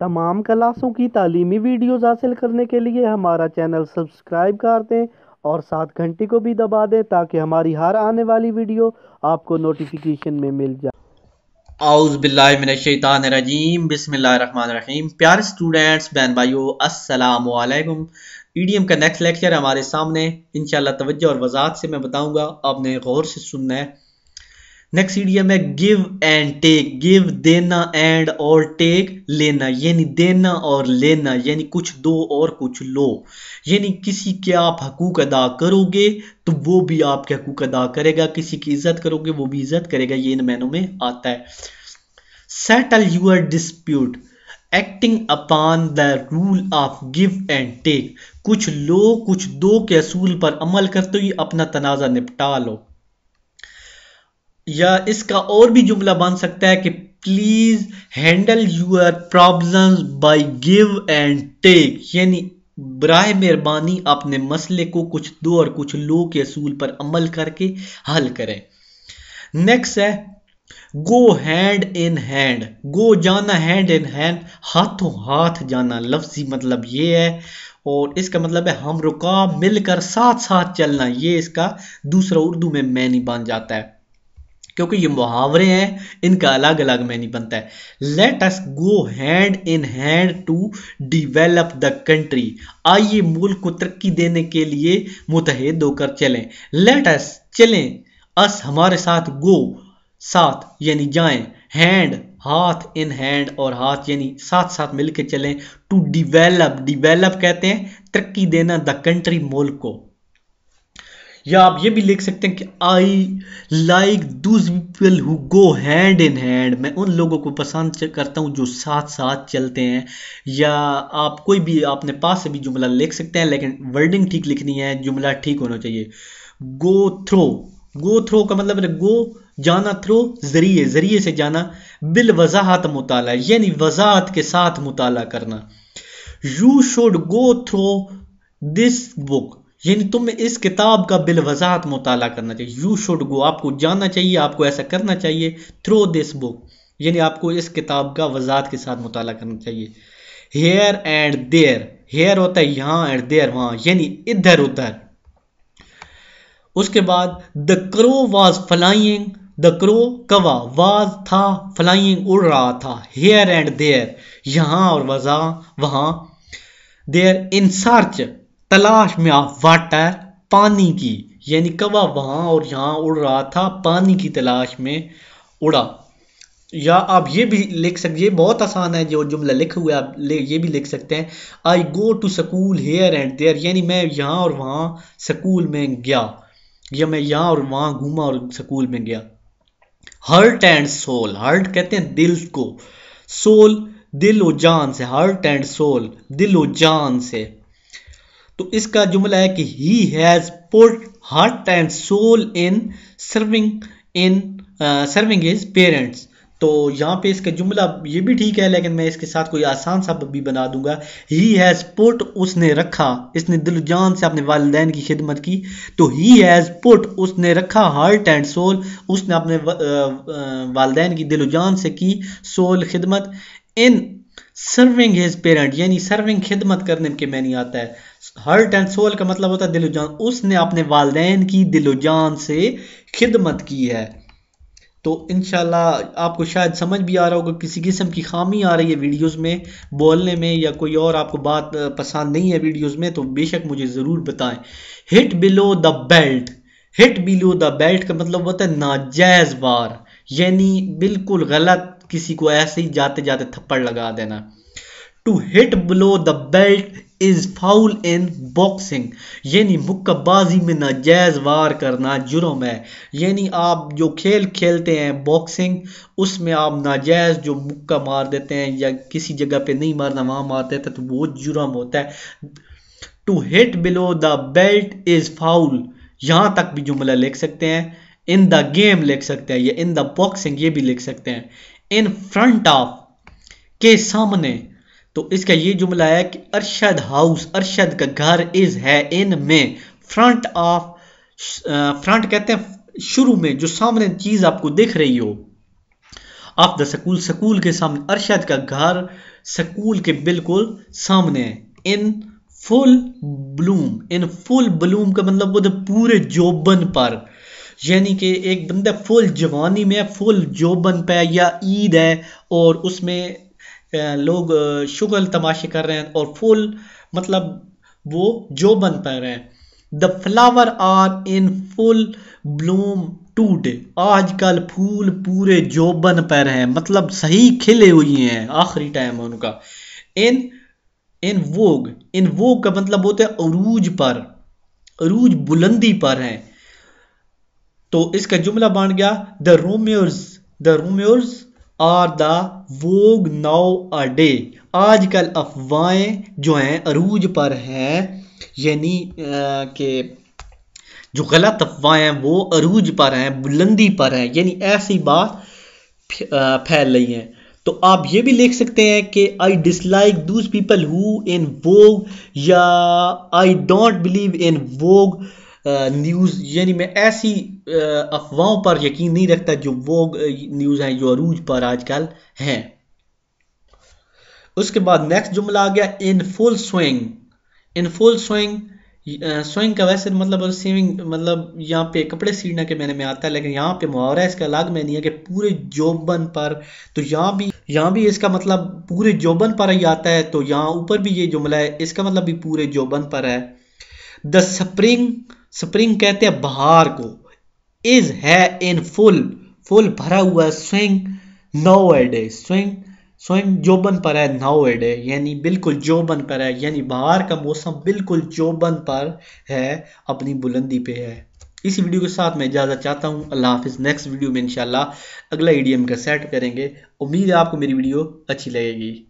तमाम क्लासों की तालीमी वीडियोज़ हासिल करने के लिए हमारा चैनल सब्सक्राइब कर दें और साथ घंटी को भी दबा दें ताकि हमारी हर आने वाली वीडियो आपको नोटिफिकेशन में मिल जाए। औज़ बिल्लाहि मिनश शैतानिर रजीम बिस्मिल्लाहिर रहमानिर रहीम। प्यारे स्टूडेंट्स, बहन भाइयों, अस्सलामु अलैकुम। ईडीएम का नेक्स्ट लेक्चर हमारे सामने इंशाल्लाह तवज्जो और वजाहत से मैं बताऊंगा, आपने गौर से सुनना है। नेक्स्ट ईडीएम है गिव एंड टेक। गिव देना, एंड और टेक लेना, यानी देना और लेना, यानी कुछ दो और कुछ लो। यानी किसी के आप हकूक अदा करोगे तो वो भी आपके हकूक अदा करेगा, किसी की इज्जत करोगे वो भी इज्जत करेगा। ये इन मैनों में आता है। Settle your dispute acting upon the rule of give and take. कुछ लो कुछ दो के असूल पर अमल करते हुए अपना तनाजा निपटा लो। या इसका और भी जुमला बन सकता है कि please handle your problems by give and take, यानी बराए मेहरबानी अपने मसले को कुछ दो और कुछ लो के असूल पर अमल करके हल करें। नेक्स्ट है गो हैंड इन हैंड। गो जाना, हैंड इन हैंड हाथों हाथ जाना। लफ्जी मतलब ये है और इसका मतलब है हम रुका मिलकर साथ साथ चलना। ये इसका दूसरा उर्दू में मैनी बन जाता है। क्योंकि ये मुहावरे हैं, इनका अलग अलग मैनी बनता है। Let us go hand in hand to develop the country. आइए मुल्क को तरक्की देने के लिए मुतहद होकर चलें। लेट अस चलें, अस हमारे साथ, गो साथ यानी जाएं, हैंड हाथ, इन हैंड और हाथ यानी साथ साथ मिलकर चलें। टू डिवेलप, डिवेलप कहते हैं तरक्की देना, द कंट्री मुल्क को। या आप ये भी लिख सकते हैं कि I like Dooj people who go hand in hand. मैं उन लोगों को पसंद करता हूँ जो साथ साथ चलते हैं। या आप कोई भी अपने पास से भी जुमला लिख सकते हैं, लेकिन वर्डिंग ठीक लिखनी है, जुमला ठीक होना चाहिए। गो थ्रो, गो थ्रो का मतलब है गो जाना, थ्रो जरिए, जरिए से जाना। बिल वजाहत मुताला, यानी वजाहत के साथ मुताला करना। You should go through this book, यानी तुम्हें इस किताब का बिल वजाहत मुताला करना चाहिए। यू शुड गो, आपको जाना चाहिए, आपको ऐसा करना चाहिए। थ्रो दिस बुक, यानी आपको इस किताब का वजाहत के साथ मुताला करना चाहिए। हेयर एंड देयर, हेयर होता है यहाँ, एंड देयर वहां, यानी इधर उधर। उसके बाद the crow was flying, the crow कवा, वाज था, फ्लाइंग उड़ रहा था। हेयर एंड देयर यहां और वहां। देयर इन सर्च, तलाश में, ऑफ वाटर, पानी की, यानी कवा वहां और यहां उड़ रहा था, पानी की तलाश में उड़ा। या आप ये भी लिख सकते, ये बहुत आसान है जो जुमला लिखा हुआ है, आप ये भी लिख सकते हैं I go to school here and there, यानी मैं यहाँ और वहां स्कूल में गया, या मैं यहाँ और वहां घूमा और स्कूल में गया। हर्ट एंड सोल, हर्ट कहते हैं दिल को, सोल दिल और जान से, हर्ट एंड सोल दिल और जान से। तो इसका जुमला है कि he has put heart and soul in serving his parents. तो यहाँ पे इसका जुमला ये भी ठीक है, लेकिन मैं इसके साथ कोई आसान सा भी बना दूंगा। ही हैज पुट, उसने रखा, इसने दिल जान से अपने वालिदैन की खिदमत की। तो ही हैज पुट, उसने रखा, हार्ट एंड सोल, उसने अपने वालिदैन की दिल जान से की, सोल खिदमत, इन सर्विंग हिज पेरेंट, यानी सर्विंग खिदमत करने के मैंने आता है। हार्ट एंड सोल का मतलब होता है दिलो जान, उसने अपने वालिदैन की दिलो जान से खिदमत की है। तो इंशाल्लाह आपको शायद समझ भी आ रहा होगा, किसी किस्म की खामी आ रही है वीडियोस में बोलने में, या कोई और आपको बात पसंद नहीं है वीडियोस में, तो बेशक मुझे ज़रूर बताएं। Hit below the belt, hit below the belt का मतलब होता है नाजायज वार, यानी बिल्कुल गलत किसी को ऐसे ही जाते जाते थप्पड़ लगा देना। To hit below the belt is foul in boxing, यानी मुक्काबाजी में नाजायज वार करना जुर्म है। यानी आप जो खेल खेलते हैं बॉक्सिंग, उसमें आप नाजायज जो मुक्का मार देते हैं या किसी जगह पे नहीं मारना वहां मार देते हैं, तो वो जुर्म होता है। To hit below the belt is foul, यहां तक भी जुमला लिख सकते हैं। इन द गेम लिख सकते हैं, या इन द बॉक्सिंग ये भी लिख सकते हैं। इन फ्रंट ऑफ, के सामने, तो इसका ये जुमला है कि अरशद हाउस, अरशद का घर, इज है, इन में, फ्रंट ऑफ, फ्रंट कहते हैं शुरू में, जो सामने चीज आपको दिख रही हो। ऑफ द स्कूल, स्कूल के सामने, अरशद का घर स्कूल के बिल्कुल सामने है। इन फुल ब्लूम, इन फुल ब्लूम का मतलब वो तो पूरे जोबन पर, यानी कि एक बंदा फुल जवानी में, फुल जोबन पे, या ईद है और उसमें लोग शुगल तमाशे कर रहे हैं और फुल मतलब वो जोबन पर है। The flower are in full bloom today, आजकल फूल पूरे जोबन पर हैं, मतलब सही खिले हुई हैं, आखिरी टाइम है उनका। इन इन वोग, इन वोग का मतलब होता है अरूज पर, अरूज बुलंदी पर है। तो इसका जुमला बन गया the rumours are the vogue nowadays, आजकल अफवाहें जो हैं अरूज पर हैं, यानी कि जो गलत अफवाहें हैं वो अरूज पर हैं, बुलंदी पर हैं, यानी ऐसी बात फैल रही है। तो आप ये भी लिख सकते हैं कि I dislike those people who in vogue, या I don't believe in vogue news, यानी मैं ऐसी अफवाहों पर यकीन नहीं रखता जो वोग न्यूज़ हैं, जो अरूज पर आजकल हैं। उसके बाद नेक्स्ट जुमला आ गया in full swing. In full swing, swing का वैसे मतलब स्विंग मतलब यहाँ पे कपड़े सीना के मैंने में आता है, लेकिन यहाँ पे मुहावरा इसका अलग में नहीं है कि पूरे जोबन पर। तो यहाँ भी इसका मतलब पूरे जोबन पर ही आता है, तो यहाँ ऊपर भी ये जुमला है, इसका मतलब भी पूरे जोबन पर है। द स्प्रिंग, स्प्रिंग कहते हैं बहार को, इज है इन फुल, फुल भरा हुआ swing now a day, swing swing जोबन पर है नाउ ए डे, यानी बिल्कुल जोबन पर है, यानी बाहर का मौसम बिल्कुल जोबन पर है, अपनी बुलंदी पे है। इसी वीडियो के साथ मैं इजाजत चाहता हूँ, अल्लाह हाफिज। नेक्स्ट वीडियो में इंशाल्लाह अगला ईडीएम का सेट करेंगे। उम्मीद है आपको मेरी वीडियो अच्छी लगेगी।